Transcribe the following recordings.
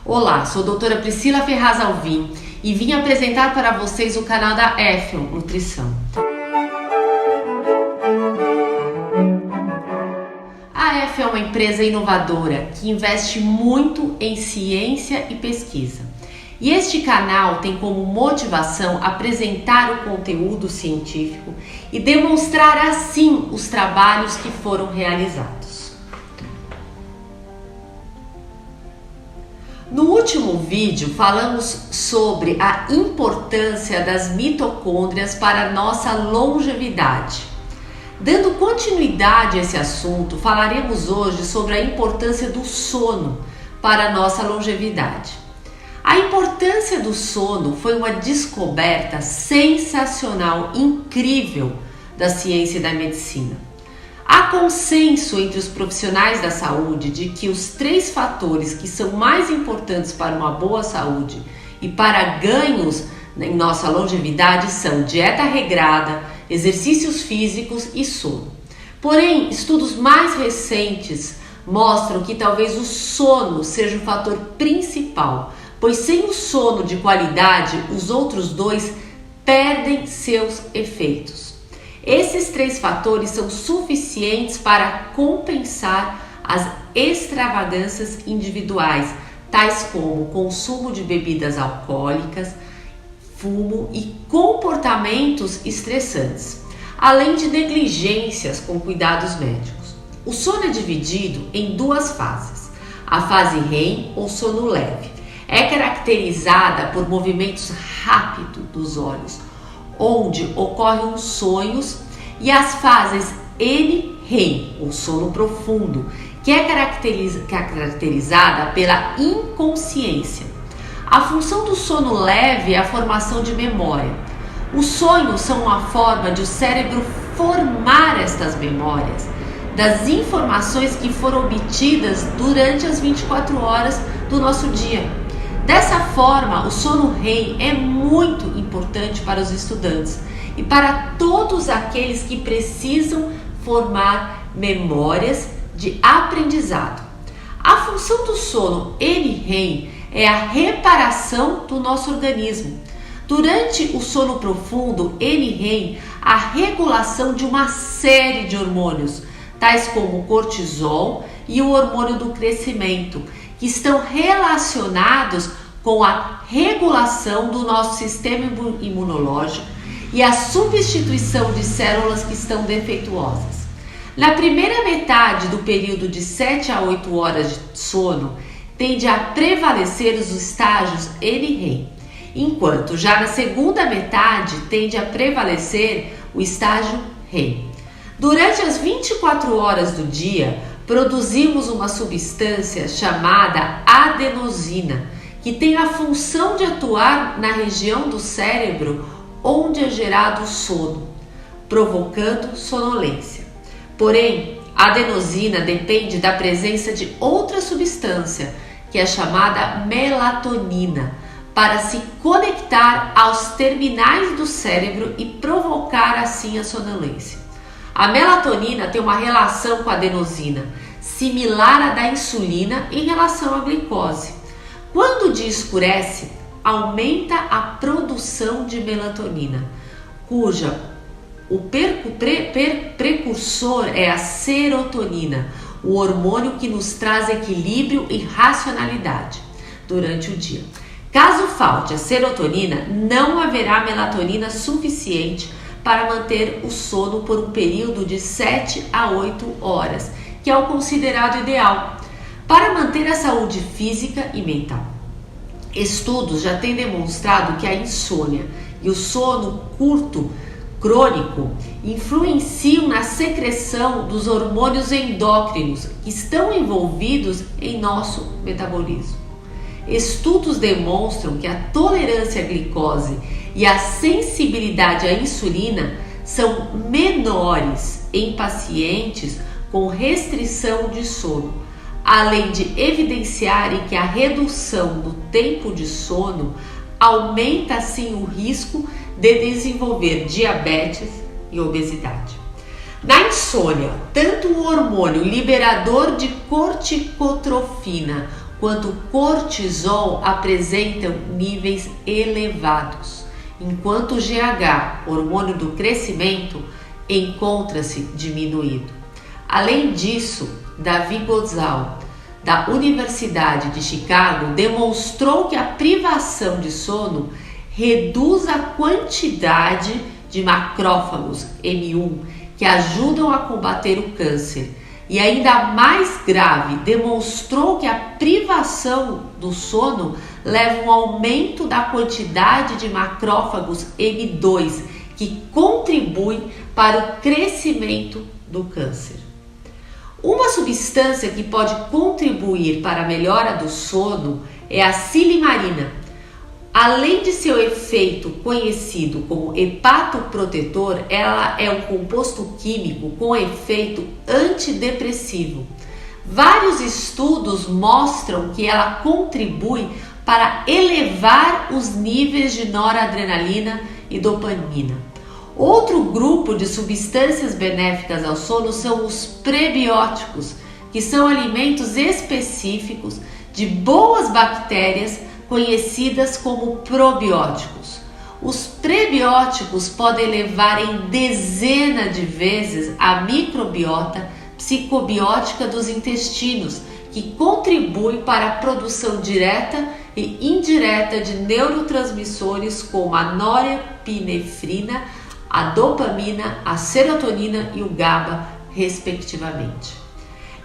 Olá, sou a doutora Priscila Ferraz Alvim e vim apresentar para vocês o canal da Effion Nutrição. A Effion é uma empresa inovadora que investe muito em ciência e pesquisa. E este canal tem como motivação apresentar o conteúdo científico e demonstrar assim os trabalhos que foram realizados. No último vídeo falamos sobre a importância das mitocôndrias para a nossa longevidade. Dando continuidade a esse assunto, falaremos hoje sobre a importância do sono para a nossa longevidade. A importância do sono foi uma descoberta sensacional, incrível da ciência e da medicina. Há consenso entre os profissionais da saúde de que os 3 fatores que são mais importantes para uma boa saúde e para ganhos em nossa longevidade são dieta regrada, exercícios físicos e sono. Porém, estudos mais recentes mostram que talvez o sono seja o fator principal, pois sem o sono de qualidade, os outros 2 perdem seus efeitos. Esses 3 fatores são suficientes para compensar as extravagâncias individuais, tais como o consumo de bebidas alcoólicas, fumo e comportamentos estressantes, além de negligências com cuidados médicos. O sono é dividido em 2 fases. A fase REM, ou sono leve, é caracterizada por movimentos rápidos dos olhos, onde ocorrem os sonhos, e as fases NREM, o sono profundo, que é caracterizada pela inconsciência. A função do sono leve é a formação de memória. Os sonhos são uma forma de o cérebro formar estas memórias das informações que foram obtidas durante as 24 horas do nosso dia. Dessa forma, o sono REM é muito importante para os estudantes e para todos aqueles que precisam formar memórias de aprendizado. A função do sono NREM é a reparação do nosso organismo. Durante o sono profundo NREM, a regulação de uma série de hormônios, tais como o cortisol e o hormônio do crescimento, que estão relacionados com a regulação do nosso sistema imunológico e a substituição de células que estão defeituosas. Na primeira metade do período de 7 a 8 horas de sono, tende a prevalecer os estágios NREM, enquanto já na segunda metade tende a prevalecer o estágio REM. Durante as 24 horas do dia, produzimos uma substância chamada adenosina, que tem a função de atuar na região do cérebro onde é gerado o sono, provocando sonolência. Porém, a adenosina depende da presença de outra substância, que é chamada melatonina, para se conectar aos terminais do cérebro e provocar assim a sonolência. A melatonina tem uma relação com a adenosina, similar à da insulina em relação à glicose. Quando o dia escurece, aumenta a produção de melatonina, cuja o precursor é a serotonina, o hormônio que nos traz equilíbrio e racionalidade durante o dia. Caso falte a serotonina, não haverá melatonina suficiente para manter o sono por um período de 7 a 8 horas, que é o considerado ideal, para manter a saúde física e mental. Estudos já têm demonstrado que a insônia e o sono curto crônico influenciam na secreção dos hormônios endócrinos que estão envolvidos em nosso metabolismo. Estudos demonstram que a tolerância à glicose e a sensibilidade à insulina são menores em pacientes com restrição de sono, além de evidenciarem que a redução do tempo de sono aumenta assim o risco de desenvolver diabetes e obesidade. Na insônia, tanto o hormônio liberador de corticotrofina quanto o cortisol apresentam níveis elevados, enquanto o GH, hormônio do crescimento, encontra-se diminuído. Além disso, David Gozal, da Universidade de Chicago, demonstrou que a privação de sono reduz a quantidade de macrófagos M1 que ajudam a combater o câncer. E ainda mais grave, demonstrou que a privação do sono leva a um aumento da quantidade de macrófagos M2, que contribui para o crescimento do câncer. Uma substância que pode contribuir para a melhora do sono é a silimarina. Além de seu efeito conhecido como hepatoprotetor, ela é um composto químico com efeito antidepressivo. Vários estudos mostram que ela contribui para elevar os níveis de noradrenalina e dopamina. Outro grupo de substâncias benéficas ao sono são os prebióticos, que são alimentos específicos de boas bactérias conhecidas como probióticos. Os prebióticos podem elevar em dezenas de vezes a microbiota psicobiótica dos intestinos, que contribui para a produção direta e indireta de neurotransmissores como a norepinefrina, a dopamina, a serotonina e o GABA, respectivamente.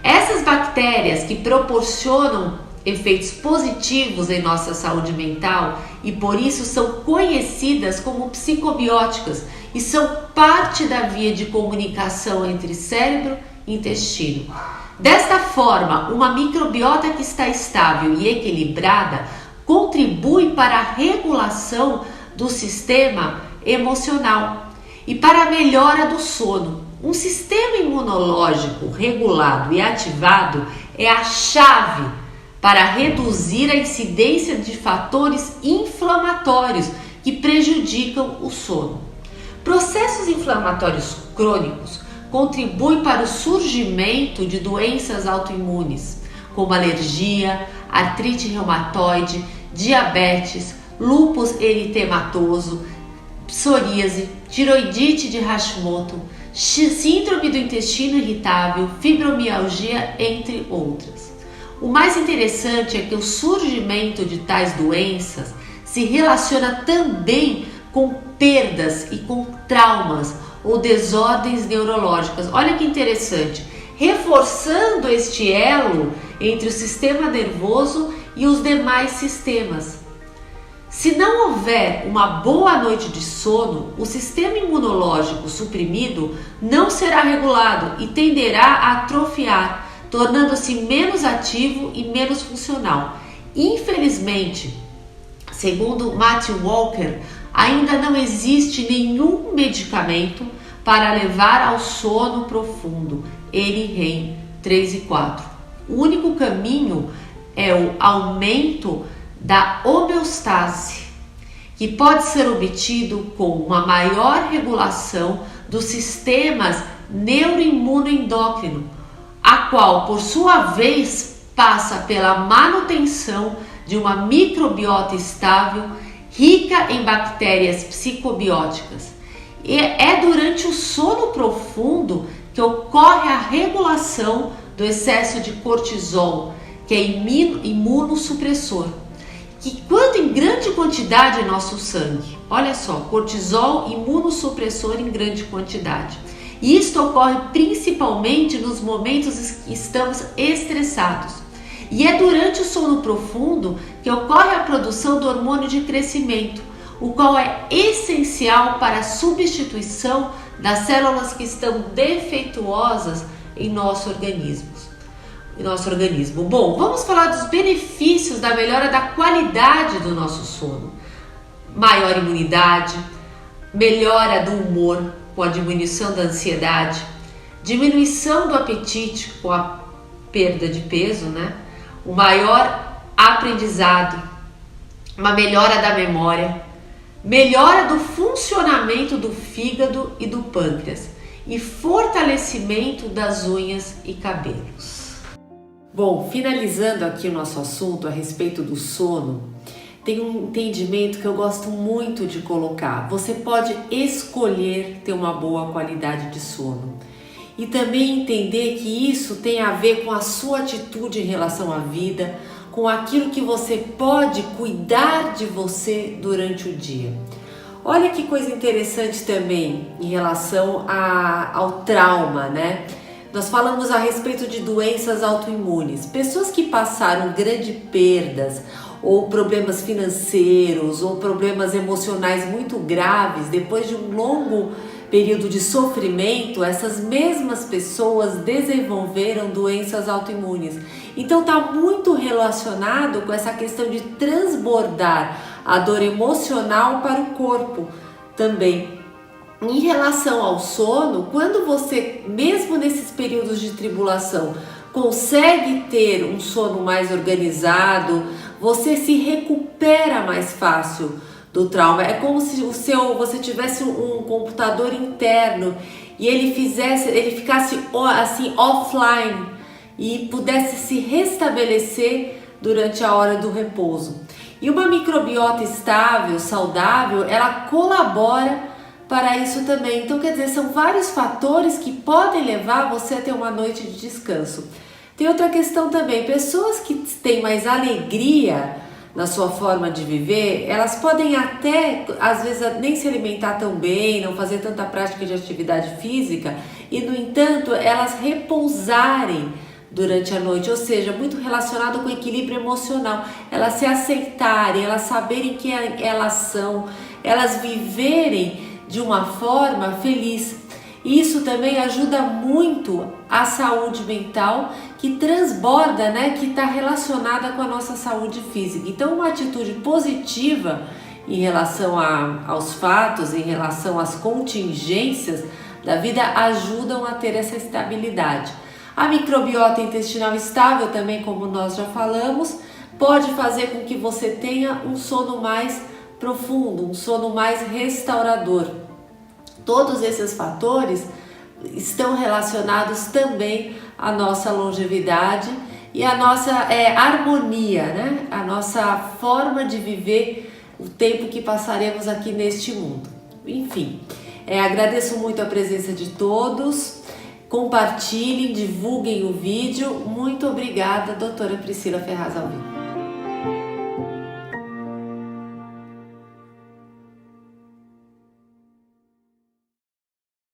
Essas bactérias que proporcionam efeitos positivos em nossa saúde mental e por isso são conhecidas como psicobióticas e são parte da via de comunicação entre cérebro e intestino. Desta forma, uma microbiota que está estável e equilibrada contribui para a regulação do sistema emocional e para a melhora do sono. Um sistema imunológico regulado e ativado é a chave para reduzir a incidência de fatores inflamatórios que prejudicam o sono. Processos inflamatórios crônicos contribuem para o surgimento de doenças autoimunes, como alergia, artrite reumatoide, diabetes, lúpus eritematoso, psoríase, tiroidite de Hashimoto, síndrome do intestino irritável, fibromialgia, entre outras. O mais interessante é que o surgimento de tais doenças se relaciona também com perdas e com traumas ou desordens neurológicas. Olha que interessante, reforçando este elo entre o sistema nervoso e os demais sistemas. Se não houver uma boa noite de sono, o sistema imunológico suprimido não será regulado e tenderá a atrofiar, tornando-se menos ativo e menos funcional. Infelizmente, segundo Matthew Walker, ainda não existe nenhum medicamento para levar ao sono profundo, NREM 3 e 4. O único caminho é o aumento da homeostase, que pode ser obtido com uma maior regulação dos sistemas neuroimunoendócrino, a qual, por sua vez, passa pela manutenção de uma microbiota estável, rica em bactérias psicobióticas. E é durante o sono profundo que ocorre a regulação do excesso de cortisol, que é imunossupressor, que quando em grande quantidade em nosso sangue, olha só, cortisol imunossupressor em grande quantidade. E isto ocorre principalmente nos momentos que estamos estressados. E é durante o sono profundo que ocorre a produção do hormônio de crescimento, o qual é essencial para a substituição das células que estão defeituosas em nosso organismo. Bom, vamos falar dos benefícios da melhora da qualidade do nosso sono. Maior imunidade, melhora do humor com a diminuição da ansiedade, diminuição do apetite com a perda de peso, o maior aprendizado, uma melhora da memória, melhora do funcionamento do fígado e do pâncreas e fortalecimento das unhas e cabelos. Bom, finalizando aqui o nosso assunto a respeito do sono, tem um entendimento que eu gosto muito de colocar. Você pode escolher ter uma boa qualidade de sono. E também entender que isso tem a ver com a sua atitude em relação à vida, com aquilo que você pode cuidar de você durante o dia. Olha que coisa interessante também em relação ao trauma, né? Nós falamos a respeito de doenças autoimunes. Pessoas que passaram grandes perdas, ou problemas financeiros, ou problemas emocionais muito graves, depois de um longo período de sofrimento, essas mesmas pessoas desenvolveram doenças autoimunes. Então está muito relacionado com essa questão de transbordar a dor emocional para o corpo também. Em relação ao sono, quando você, mesmo nesses períodos de tribulação, consegue ter um sono mais organizado, você se recupera mais fácil do trauma. É como se você tivesse um computador interno e ele ficasse assim offline e pudesse se restabelecer durante a hora do repouso. E uma microbiota estável, saudável, ela colabora para isso também. Então, quer dizer, são vários fatores que podem levar você a ter uma noite de descanso. Tem outra questão também, pessoas que têm mais alegria na sua forma de viver, elas podem até, às vezes, nem se alimentar tão bem, não fazer tanta prática de atividade física e, no entanto, elas repousarem durante a noite, ou seja, muito relacionado com o equilíbrio emocional, elas se aceitarem, elas saberem quem elas são, elas viverem de uma forma feliz. Isso também ajuda muito a saúde mental que transborda, né, que está relacionada com a nossa saúde física. Então, uma atitude positiva em relação aos fatos, em relação às contingências da vida, ajudam a ter essa estabilidade. A microbiota intestinal estável também, como nós já falamos, pode fazer com que você tenha um sono mais profundo, um sono mais restaurador. Todos esses fatores estão relacionados também à nossa longevidade e à nossa harmonia, né? A nossa forma de viver o tempo que passaremos aqui neste mundo. Enfim, agradeço muito a presença de todos, compartilhem, divulguem o vídeo. Muito obrigada, doutora Priscila Ferraz Alvim.